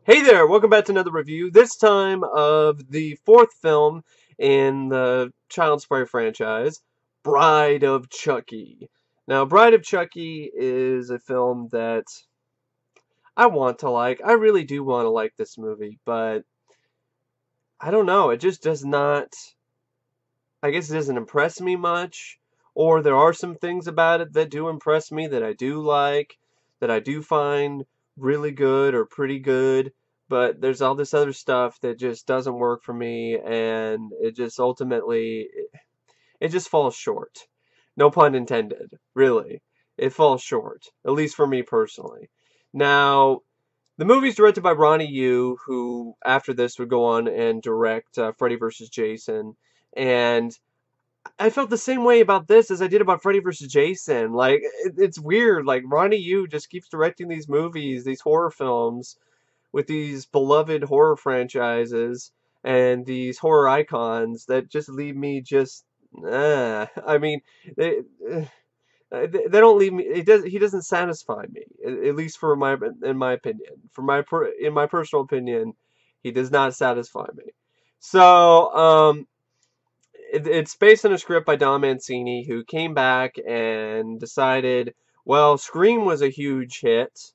Hey there, welcome back to another review, this time of the fourth film in the Child's Play franchise, Bride of Chucky. Now, Bride of Chucky is a film that I want to like. I really do want to like this movie, but I don't know, it just does not, I guess it doesn't impress me much, or there are some things about it that do impress me that I do like, that I do find really good or pretty good, but there's all this other stuff that just doesn't work for me, and it just ultimately, it just falls short. No pun intended, really. It falls short, at least for me personally. Now, the movie's directed by Ronny Yu, who after this would go on and direct Freddy vs. Jason, and I felt the same way about this as I did about Freddy vs. Jason. Like, it's weird. Like, Ronny Yu just keeps directing these movies, these horror films, with these beloved horror franchises and these horror icons that just leave me just, I mean, they, they don't leave me. He doesn't satisfy me. At least in my opinion, in my personal opinion, he does not satisfy me. So, it's based on a script by Don Mancini, who came back and decided, well, Scream was a huge hit.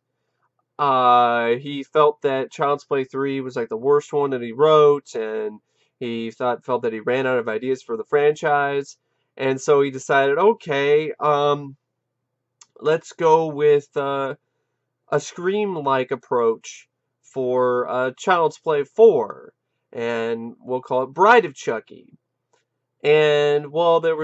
He felt that Child's Play 3 was like the worst one that he wrote, and he felt that he ran out of ideas for the franchise, and so he decided, okay, let's go with a Scream-like approach for Child's Play 4, and we'll call it Bride of Chucky. And while there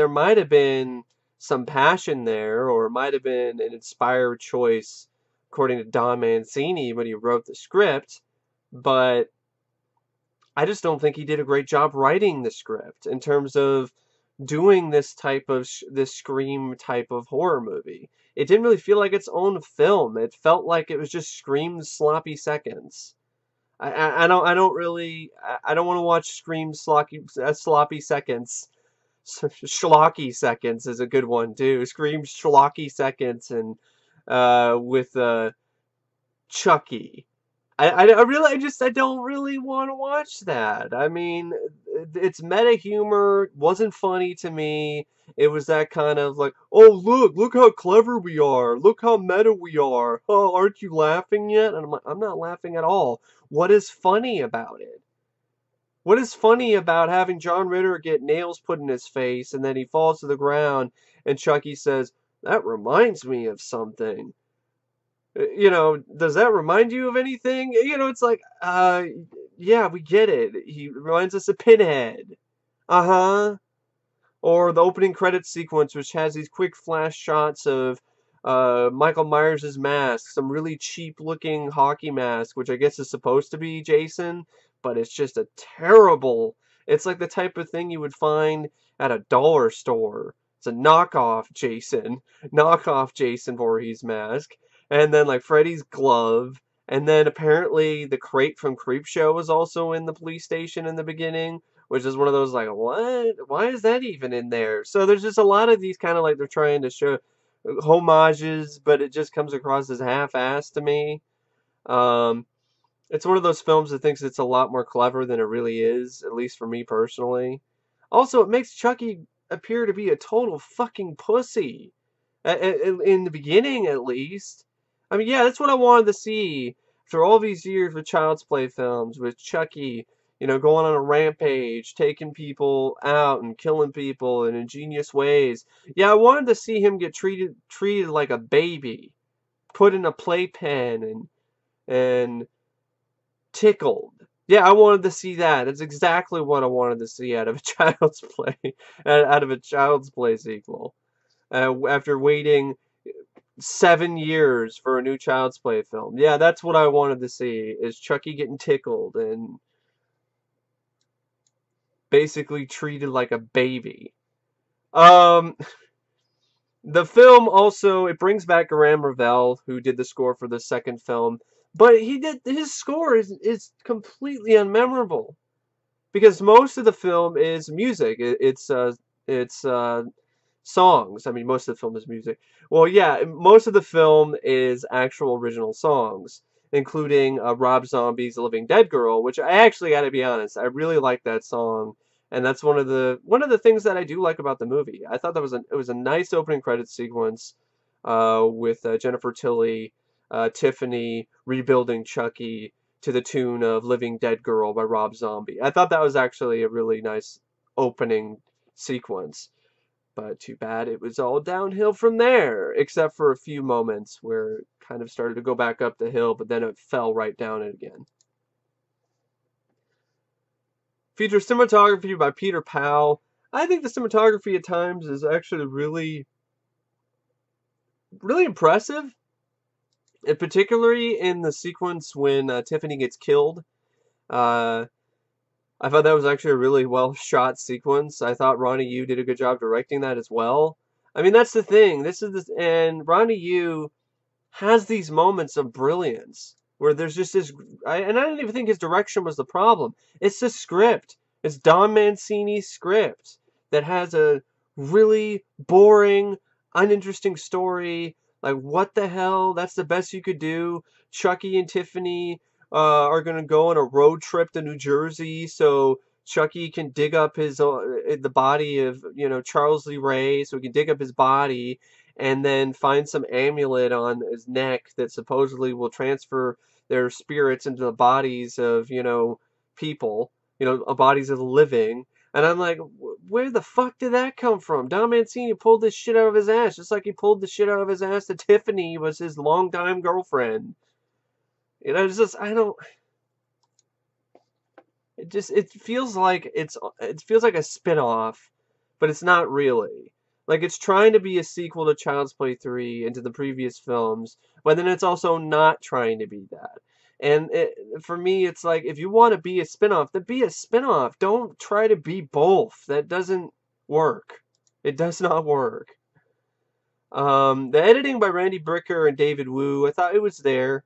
might have been some passion there, or it might have been an inspired choice, according to Don Mancini when he wrote the script, but I just don't think he did a great job writing the script in terms of doing this Scream type of horror movie. It didn't really feel like its own film. It felt like it was just Scream's sloppy seconds. I don't want to watch Scream sloppy seconds. Schlocky seconds is a good one too. Scream schlocky seconds and with Chucky. I don't really want to watch that. I mean, it's meta humor, wasn't funny to me. It was that kind of like, oh look how clever we are, look how meta we are. Oh, aren't you laughing yet? And I'm like, I'm not laughing at all. What is funny about it? What is funny about having John Ritter get nails put in his face and then he falls to the ground and Chucky says, that reminds me of something. Does that remind you of anything? It's like, yeah, we get it. He reminds us of Pinhead. Uh-huh. Or the opening credits sequence, which has these quick flash shots of Michael Myers' mask, some really cheap-looking hockey mask, which I guess is supposed to be Jason, but it's just a terrible... It's like the type of thing you would find at a dollar store. It's a knockoff Jason Voorhees mask. And then like Freddy's glove, and then apparently the crate from Creepshow was also in the police station in the beginning, which is one of those like, what? Why is that even in there? So there's just a lot of these kind of like they're trying to show homages, but it just comes across as half-assed to me. Um, it's one of those films that thinks it's a lot more clever than it really is, at least for me personally. Also, it makes Chucky appear to be a total fucking pussy. In the beginning, at least. I mean, yeah, that's what I wanted to see after all these years with Child's Play films, with Chucky, going on a rampage, taking people out and killing people in ingenious ways. Yeah, I wanted to see him get treated like a baby, put in a playpen and tickled. Yeah, I wanted to see that. That's exactly what I wanted to see out of a Child's Play, out of a Child's Play sequel. After waiting 7 years for a new Child's Play film. Yeah, that's what I wanted to see, is Chucky getting tickled and basically treated like a baby. Um, the film also, it brings back Graham Revell, who did the score for the second film, but his score is completely unmemorable. Because most of the film is music. It's songs. I mean, most of the film is music. Well, yeah, most of the film is actual original songs. including Rob Zombie's "Living Dead Girl," which I actually got to be honest, I really like that song, and that's one of the things that I do like about the movie. I thought it was a nice opening credits sequence with Jennifer Tilly, Tiffany rebuilding Chucky to the tune of "Living Dead Girl" by Rob Zombie. I thought that was actually a really nice opening sequence. But too bad it was all downhill from there, except for a few moments where it kind of started to go back up the hill, but then it fell right down it again. Features cinematography by Peter Powell. I think the cinematography at times is actually really, really impressive, and particularly in the sequence when Tiffany gets killed. Uh, I thought that was actually a really well shot sequence. I thought Ronny Yu did a good job directing that as well. I mean, that's the thing. And Ronny Yu has these moments of brilliance where there's just and I don't even think his direction was the problem. It's the script. It's Don Mancini's script that has a really boring, uninteresting story. Like, what the hell? That's the best you could do. Chucky and Tiffany are going to go on a road trip to New Jersey so Chucky can dig up the body of, Charles Lee Ray, so he can dig up his body and then find some amulet on his neck that supposedly will transfer their spirits into the bodies of, people, bodies of the living. And I'm like, where the fuck did that come from? Don Mancini pulled this shit out of his ass, just like he pulled the shit out of his ass that Tiffany was his longtime girlfriend. It's just, I don't. It feels like it feels like a spin-off, but it's not really. Like, it's trying to be a sequel to Child's Play 3 and to the previous films, but then it's also not trying to be that. And for me, it's like, if you want to be a spin-off, then be a spin-off. Don't try to be both. That doesn't work. It does not work. The editing by Randy Bricker and David Wu, I thought it was there.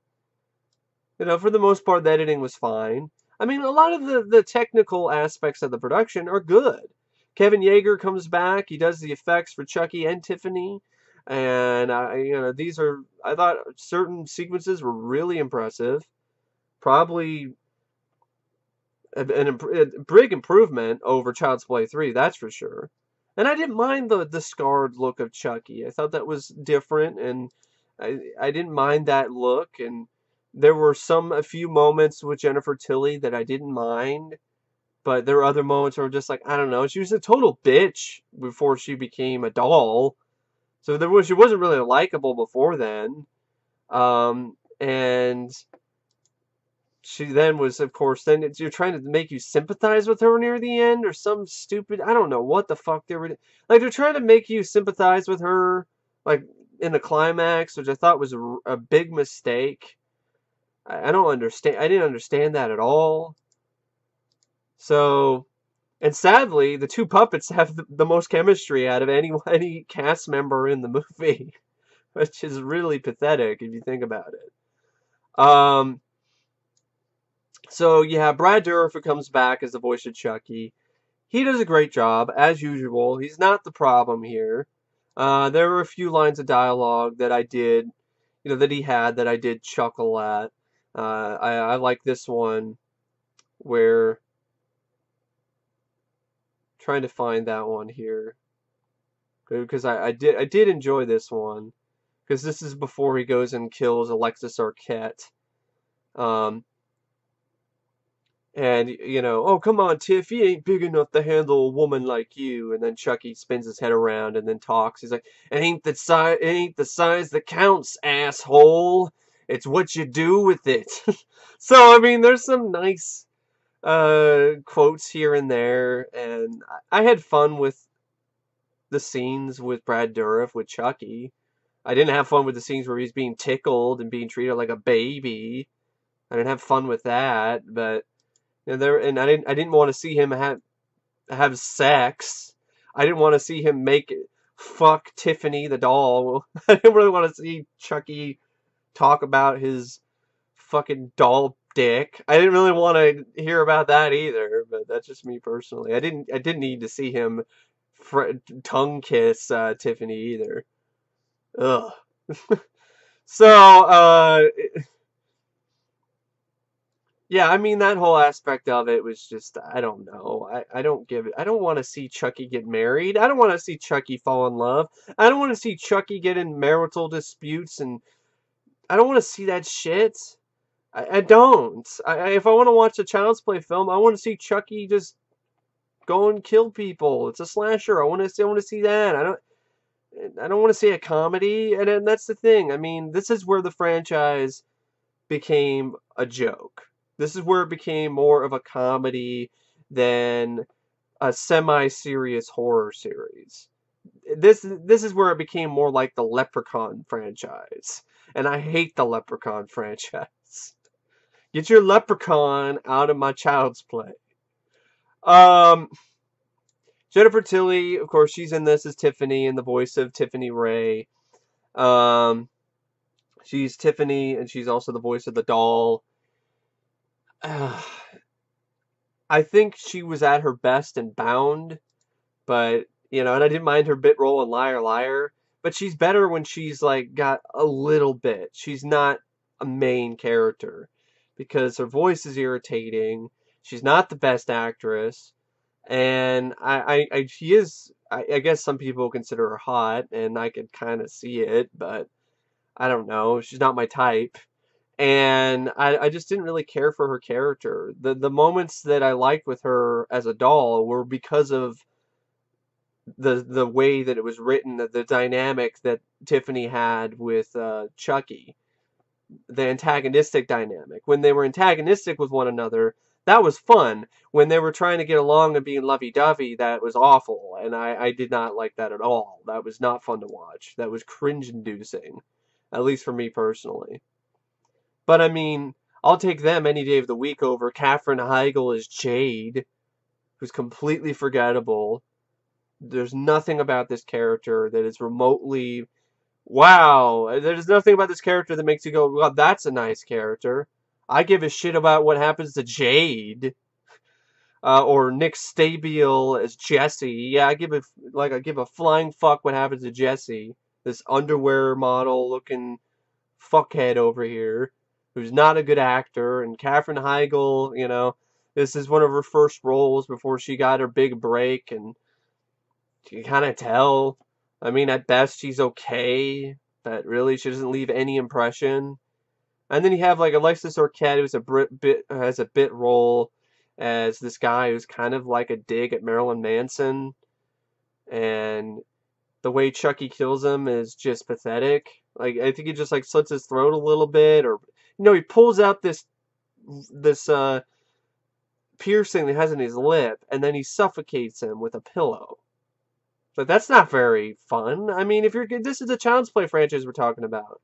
For the most part, the editing was fine. I mean, a lot of the technical aspects of the production are good. Kevin Yeager comes back. He does the effects for Chucky and Tiffany. And, I thought certain sequences were really impressive. Probably a big improvement over Child's Play 3, that's for sure. And I didn't mind the scarred look of Chucky. I thought that was different, and I didn't mind that look. And there were a few moments with Jennifer Tilly that I didn't mind. But there were other moments where I'm just like, I don't know. She was a total bitch before she became a doll. So she wasn't really likable before then. And she then was, of course, then you're trying to make you sympathize with her near the end, or some stupid, I don't know what the fuck they were, like, they're trying to make you sympathize with her, like, in the climax, which I thought was a big mistake. I don't understand, I didn't understand that at all. So, and sadly, the two puppets have the most chemistry out of any cast member in the movie, which is really pathetic if you think about it. So yeah, Brad Dourif, who comes back as the voice of Chucky, he does a great job as usual. He's not the problem here. There were a few lines of dialogue that I did, that he had that I did chuckle at. I like this one where, trying to find that one here, because I did enjoy this one, because this is before he goes and kills Alexis Arquette. And, oh, come on, Tiff, he ain't big enough to handle a woman like you. And then Chucky spins his head around and then talks. He's like, it ain't the size that counts, asshole. It's what you do with it. So, I mean, there's some nice quotes here and there. And I had fun with the scenes with Brad Dourif, with Chucky. I didn't have fun with the scenes where he's being tickled and being treated like a baby. I didn't have fun with that, but... And I didn't want to see him have sex. I didn't want to see him fuck Tiffany the doll. I didn't really want to see Chucky talk about his fucking doll dick. I didn't really want to hear about that either, but that's just me personally. I didn't need to see him tongue kiss Tiffany either. Ugh. So Yeah, I mean that whole aspect of it was just I don't know. I don't give it. I don't want to see Chucky get married. I don't want to see Chucky fall in love. I don't want to see Chucky get in marital disputes, and I don't want to see that shit. I don't. If I want to watch a Child's Play film, I want to see Chucky just go and kill people. It's a slasher. I want to see that. I don't want to see a comedy, and that's the thing. I mean, this is where the franchise became a joke. This is where it became more of a comedy than a semi-serious horror series. This is where it became more like the Leprechaun franchise. And I hate the Leprechaun franchise. Get your Leprechaun out of my Child's Play. Um, Jennifer Tilly, of course, she's in this as Tiffany in the voice of Tiffany Ray. Um, she's Tiffany, and she's also the voice of the doll. I think she was at her best in Bound, but and I didn't mind her bit role in Liar Liar, but she's better when she's like got a little bit. She's not a main character because her voice is irritating. She's not the best actress, and she is. I guess some people consider her hot, and I could kind of see it, but I don't know. She's not my type. And I just didn't really care for her character. The moments that I liked with her as a doll were because of the way that it was written, the dynamic that Tiffany had with Chucky, the antagonistic dynamic. When they were antagonistic with one another, that was fun. When they were trying to get along and being lovey-dovey, that was awful, and I did not like that at all. That was not fun to watch. That was cringe-inducing, at least for me personally. But I mean, I'll take them any day of the week over Katherine Heigl as Jade, who's completely forgettable. There's nothing about this character that is remotely wow. There's nothing about this character that makes you go, well, that's a nice character. I give a shit about what happens to Jade. Or Nick Stabile as Jesse. Yeah, I give a flying fuck what happens to Jesse. This underwear model looking fuckhead over here who's not a good actor. And Katherine Heigl, this is one of her first roles before she got her big break, and you can kind of tell. I mean, at best, she's okay, but really, she doesn't leave any impression. And then you have like Alexis Arquette, who's has a bit role as this guy who's kind of like a dig at Marilyn Manson, and the way Chucky kills him is just pathetic. Like I think he just like slits his throat a little bit, or he pulls out this piercing that he has in his lip, and then he suffocates him with a pillow. But that's not very fun. I mean, this is the Child's Play franchise we're talking about.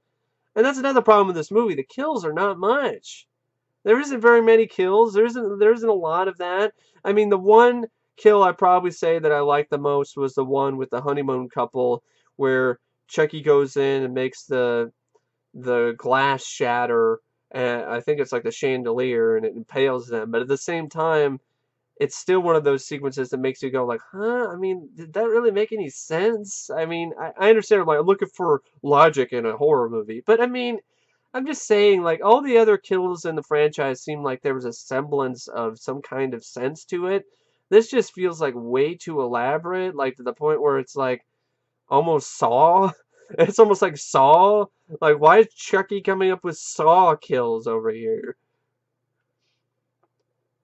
And that's another problem with this movie. The kills are not much. There isn't very many kills. There isn't a lot of that. I mean, the one kill I probably say that I liked the most was the one with the honeymoon couple where Chucky goes in and makes the glass shatter, and I think it's like the chandelier, and it impales them. But at the same time, it's still one of those sequences that makes you go like, huh? I mean, did that really make any sense? I mean, I understand I'm like looking for logic in a horror movie, but I mean, I'm just saying like all the other kills in the franchise seem like there was a semblance of some kind of sense to it. This just feels like way too elaborate, like to the point where it's like almost Saw. It's almost like Saw. Like, why is Chucky coming up with Saw kills over here?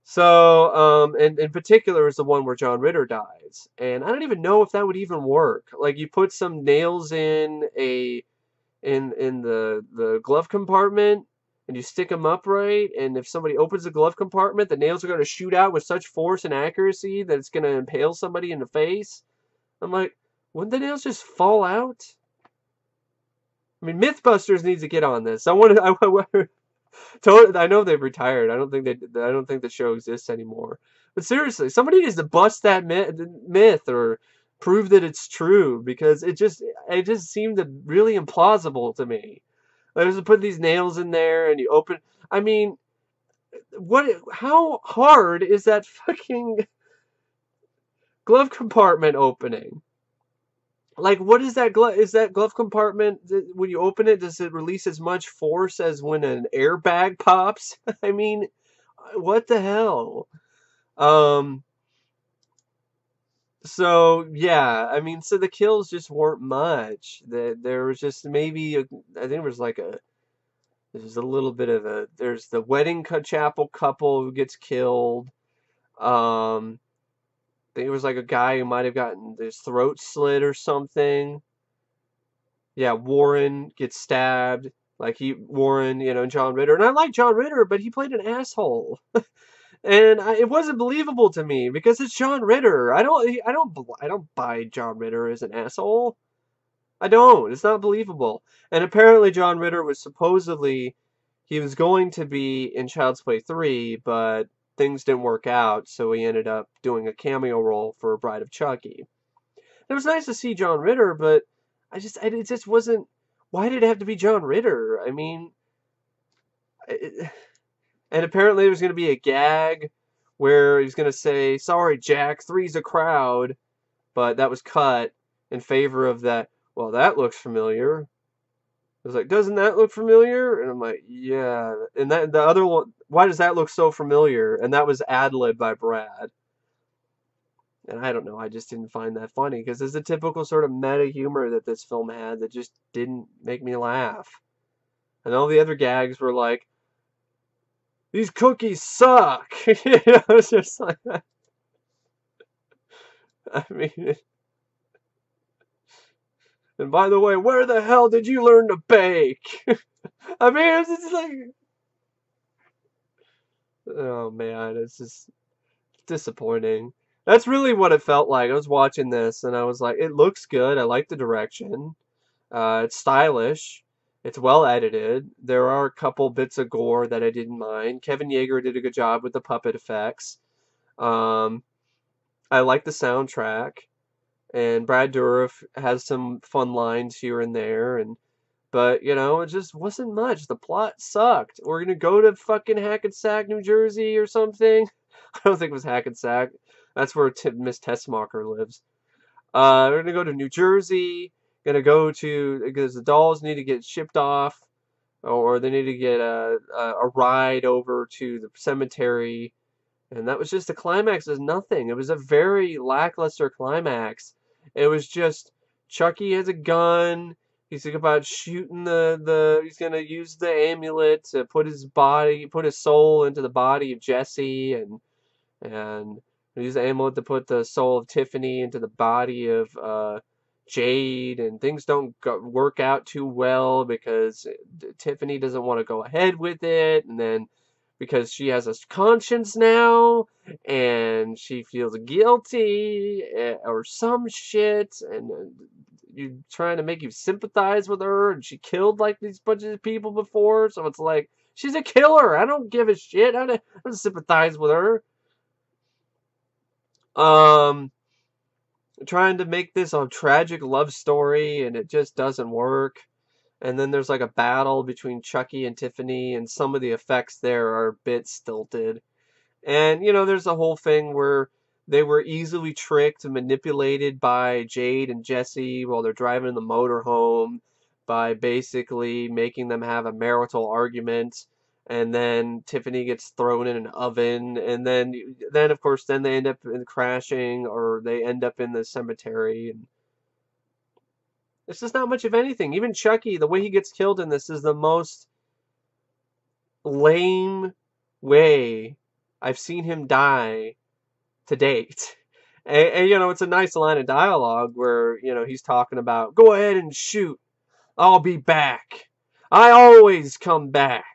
So, and in particular is the one where John Ritter dies, and I don't even know if that would even work. Like, you put some nails in the glove compartment, and you stick them upright, and if somebody opens the glove compartment, the nails are going to shoot out with such force and accuracy that it's going to impale somebody in the face. I'm like, wouldn't the nails just fall out? I mean, MythBusters needs to get on this. I know they've retired. I don't think the show exists anymore. But seriously, somebody needs to bust that myth or prove that it's true, because it just seemed really implausible to me. Like, just put these nails in there and you open. I mean, how hard is that fucking glove compartment opening? Like, what is that glove? Is that glove compartment, when you open it, does it release as much force as when an airbag pops? I mean, What the hell? Um, so yeah, I mean, so the kills just weren't much. There was just maybe I think it was like there's a little bit of there's the wedding chapel couple who gets killed. I think it was like a guy who might have gotten his throat slit or something. Yeah, Warren gets stabbed. Like Warren, John Ritter, and I like John Ritter, but he played an asshole. And it wasn't believable to me because it's John Ritter. I don't buy John Ritter as an asshole. I don't. It's not believable. And apparently John Ritter was supposedly he was going to be in Child's Play 3, but things didn't work out, so he ended up doing a cameo role for Bride of Chucky. It was nice to see John Ritter, but it just wasn't. Why did it have to be John Ritter? I mean, and apparently there was going to be a gag where he was going to say, "Sorry, Jack, three's a crowd," but that was cut in favor of that. Well, that looks familiar. I was like, "Doesn't that look familiar?" And I'm like, "Yeah." And that the other one, why does that look so familiar? And that was ad-lib by Brad. And I don't know, I just didn't find that funny because there's a typical sort of meta humor that this film had that just didn't make me laugh. And all the other gags were like, "These cookies suck." It's just like, I mean, and by the way, where the hell did you learn to bake? I mean, it's just like, oh man, it's just disappointing. That's really what it felt like. I was watching this and I was like, it looks good. I like the direction. It's stylish. It's well edited. There are a couple bits of gore that I didn't mind. Kevin Yeager did a good job with the puppet effects. Um, I like the soundtrack, and Brad Dourif has some fun lines here and there, but it just wasn't much. The plot sucked. We're gonna go to fucking Hackensack, New Jersey, or something. I don't think it was Hackensack. That's where Miss Tessmacher lives. We're gonna go to New Jersey. Gonna go to because the dolls need to get shipped off, or they need to get a ride over to the cemetery, and that was just the climax. Is nothing. It was a very lackluster climax. It was just Chucky has a gun. He's thinking about shooting the. He's gonna use the amulet to put his soul into the body of Jesse, and use the amulet to put the soul of Tiffany into the body of Jade, and things don't work out too well because Tiffany doesn't want to go ahead with it, and then because she has a conscience now, and she feels guilty or some shit, and you trying to make you sympathize with her, and she killed like these bunches of people before, so it's like she's a killer. I don't give a shit. I don't sympathize with her. Um, Trying to make this a tragic love story, and it just doesn't work. And then there's like a battle between Chucky and Tiffany, and some of the effects there are a bit stilted. And there's a whole thing where they were easily tricked and manipulated by Jade and Jesse while they're driving in the motorhome by basically making them have a marital argument, and then Tiffany gets thrown in an oven, and then of course then they end up in crashing, or they end up in the cemetery, and it's just not much of anything. Even Chucky, the way he gets killed in this is the most lame way I've seen him die to date. And it's a nice line of dialogue where, he's talking about, go ahead and shoot. I'll be back. I always come back.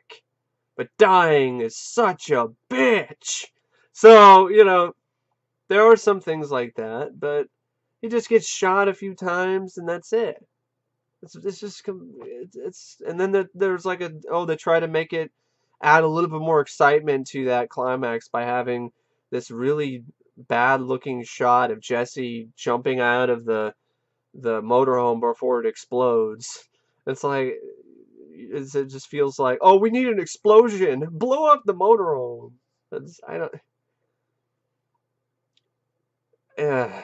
But dying is such a bitch. So, there are some things like that, but he just gets shot a few times and that's it. It's just, and then there's like they try to make it add a little bit more excitement to that climax by having this really bad looking shot of Jesse jumping out of the motorhome before it explodes. It's like it just feels like, oh, we need an explosion, blow up the motorhome. I don't. Yeah.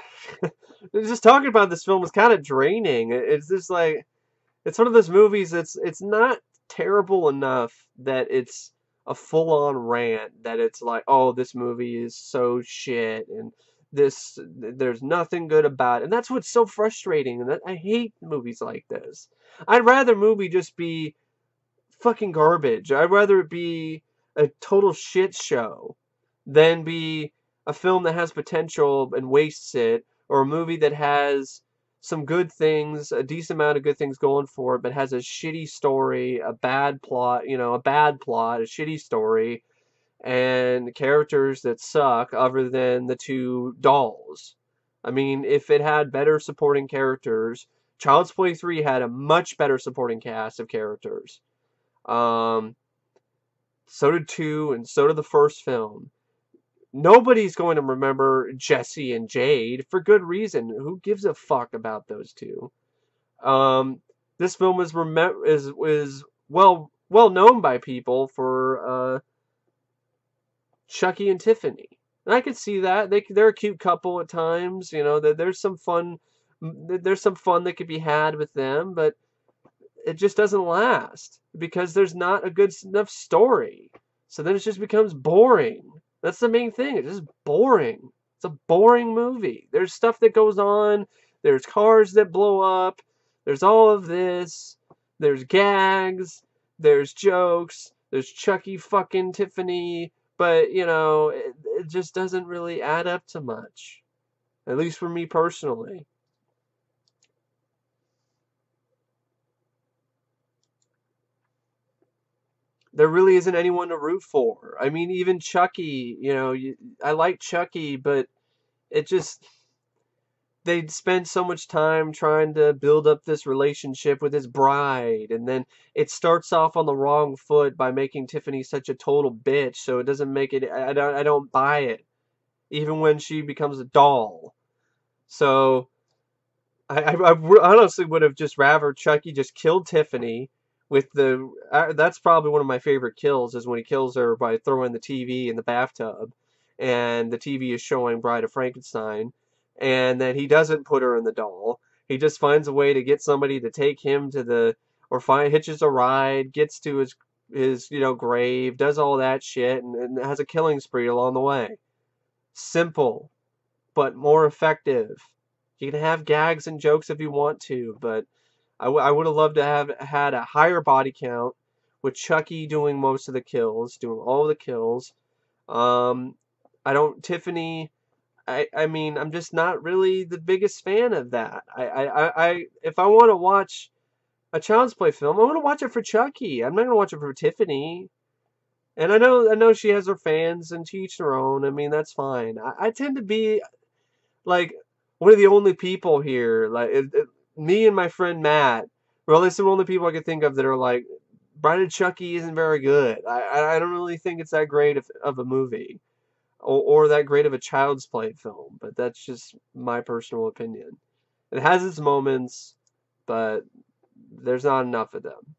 Just talking about this film is kind of draining. It's just like it's one of those movies that's it's not terrible enough that it's a full-on rant that it's like, oh, this movie is so shit, and there's nothing good about it. And that's what's so frustrating, and I hate movies like this. I'd rather a movie just be fucking garbage. I'd rather it be a total shit show than be a film that has potential and wastes it, or a movie that has some good things, a decent amount of good things going for it, but has a shitty story, a bad plot, a bad plot, a shitty story, and characters that suck other than the two dolls. I mean, if it had better supporting characters, Child's Play 3 had a much better supporting cast of characters. Um, so did 2, and so did the first film. Nobody's going to remember Jesse and Jade for good reason. Who gives a fuck about those two? This film is well known by people for Chucky and Tiffany, and I could see that they're a cute couple at times. There's some fun. There's some fun that could be had with them, but it just doesn't last because there's not a good enough story. So then it just becomes boring. That's the main thing. It's just boring. It's a boring movie. There's stuff that goes on. There's cars that blow up. There's all of this. There's gags. There's jokes. There's Chucky fucking Tiffany. But, it just doesn't really add up to much. At least for me personally. There really isn't anyone to root for. I mean, even Chucky, I like Chucky, but it just, they'd spend so much time trying to build up this relationship with his bride, and then it starts off on the wrong foot by making Tiffany such a total bitch, so it doesn't make it, I don't buy it, even when she becomes a doll. So, I honestly would have just rather Chucky just killed Tiffany with that's probably one of my favorite kills is when he kills her by throwing the TV in the bathtub, and the TV is showing Bride of Frankenstein, and then he doesn't put her in the doll. He just finds a way to get somebody to take him to hitches a ride, gets to his grave, does all that shit, and has a killing spree along the way. Simple, but more effective. You can have gags and jokes if you want to, but I would have loved to have had a higher body count with Chucky doing most of the kills, doing all the kills. Um, Tiffany, I mean, I'm just not really the biggest fan of that. If I want to watch a Child's Play film, I want to watch it for Chucky. I'm not going to watch it for Tiffany. And I know she has her fans, and to each their own. I mean, that's fine. I tend to be like one of the only people here, like me and my friend Matt. Well, that's the only people I can think of that are like, Bride of Chucky isn't very good. I don't really think it's that great of a movie, or that great of a Child's Play film. But that's just my personal opinion. It has its moments, but there's not enough of them.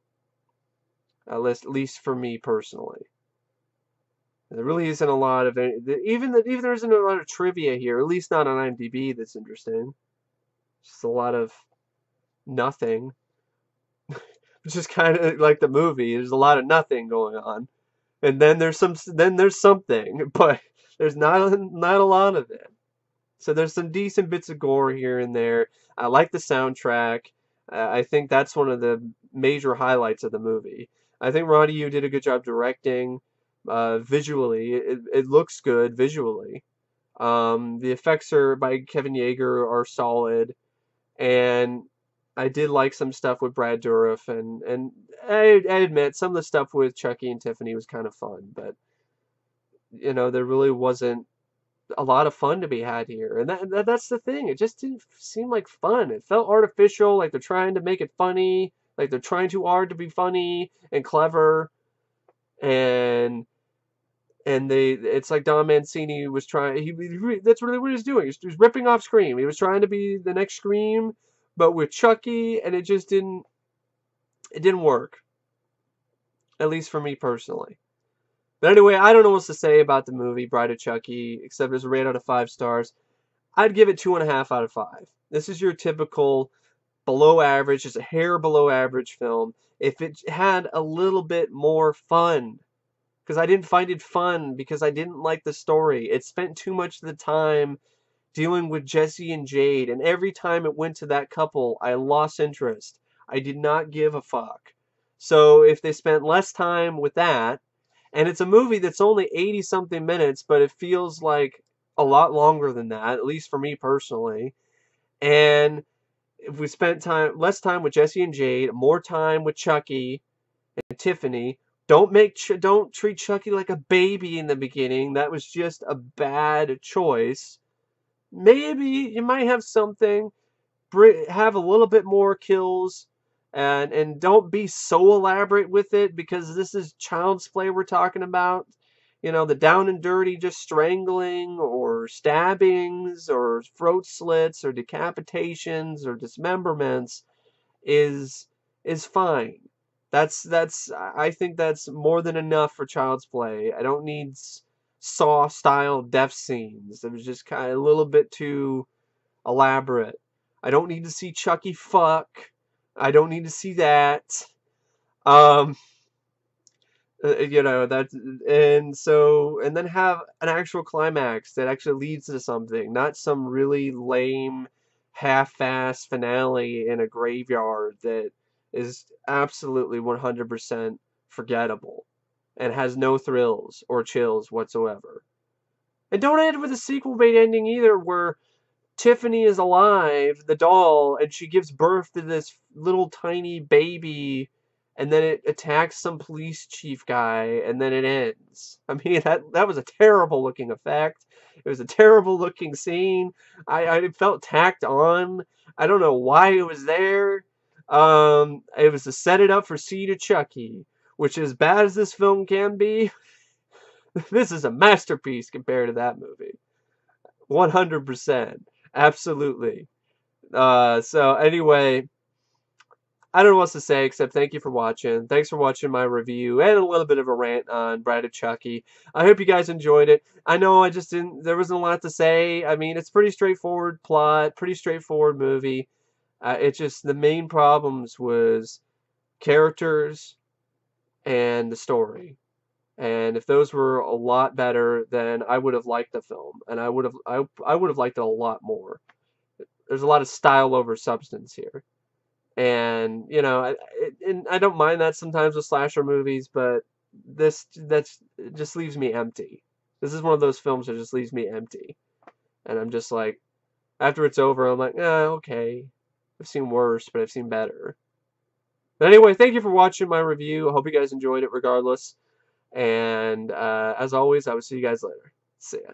At least for me personally. There really isn't a lot of even there isn't a lot of trivia here. At least not on IMDb that's interesting. Just a lot of nothing. Which is kind of like the movie. There's a lot of nothing going on, and then there's something, but there's not a lot of it. So there's some decent bits of gore here and there. I like the soundtrack. I think that's one of the major highlights of the movie. I think Ronny Yu did a good job directing. Visually, it looks good visually. The effects are by Kevin Yeager are solid, and I did like some stuff with Brad Dourif, and I admit some of the stuff with Chucky and Tiffany was kind of fun, but there really wasn't a lot of fun to be had here, and that's the thing. It just didn't seem like fun. It felt artificial, like they're trying to make it funny, like they're trying too hard to be funny and clever, and it's like Don Mancini was trying. That's really what he was doing. He was ripping off Scream. He was trying to be the next Scream, but with Chucky, and it just didn't. It didn't work. At least for me personally. But anyway, I don't know what to say about the movie Bride of Chucky, except it's a rate out of 5 stars. I'd give it 2.5 out of 5. This is your typical below average, just a hair below average film. If it had a little bit more fun, because I didn't find it fun, because I didn't like the story. It spent too much of the time dealing with Jesse and Jade, and every time it went to that couple, I lost interest. I did not give a fuck. So if they spent less time with that, and it's a movie that's only 80 something minutes, but it feels like a lot longer than that, at least for me personally. And if we spent less time with Jesse and Jade, more time with Chucky and Tiffany, don't treat Chucky like a baby in the beginning. That was just a bad choice. Maybe you might have something, have a little bit more kills, and don't be so elaborate with it, because this is child's play we're talking about. You know, the down and dirty, just strangling or stabbings or throat slits or decapitations or dismemberments is fine. I think that's more than enough for child's play. I don't need Saw style death scenes. It was just kind of a little bit too elaborate. I don't need to see Chucky fuck. I don't need to see that. Um, you know, and then have an actual climax that actually leads to something, not some really lame, half-assed finale in a graveyard that is absolutely 100% forgettable and has no thrills or chills whatsoever. And don't end with a sequel bait ending either, where Tiffany is alive, the doll, and she gives birth to this little tiny baby, and then it attacks some police chief guy, and then it ends. I mean, that was a terrible looking effect. It was a terrible looking scene. I felt tacked on. I don't know why it was there. It was to set it up for Seed of Chucky, which, as bad as this film can be, this is a masterpiece compared to that movie. 100%. Absolutely. So anyway, I don't know what else to say except thank you for watching. Thanks for watching my review and a little bit of a rant on Bride of Chucky. I hope you guys enjoyed it. I know I just didn't, there wasn't a lot to say. I mean, it's pretty straightforward plot, pretty straightforward movie. It just, the main problems was characters and the story. And if those were a lot better, then I would have liked the film, and I would have liked it a lot more. There's a lot of style over substance here. And, you know, and I don't mind that sometimes with slasher movies, but it just leaves me empty. This is one of those films that just leaves me empty. And I'm just like, after it's over, I'm like, okay. I've seen worse, but I've seen better. But anyway, thank you for watching my review. I hope you guys enjoyed it regardless. And as always, I will see you guys later. See ya.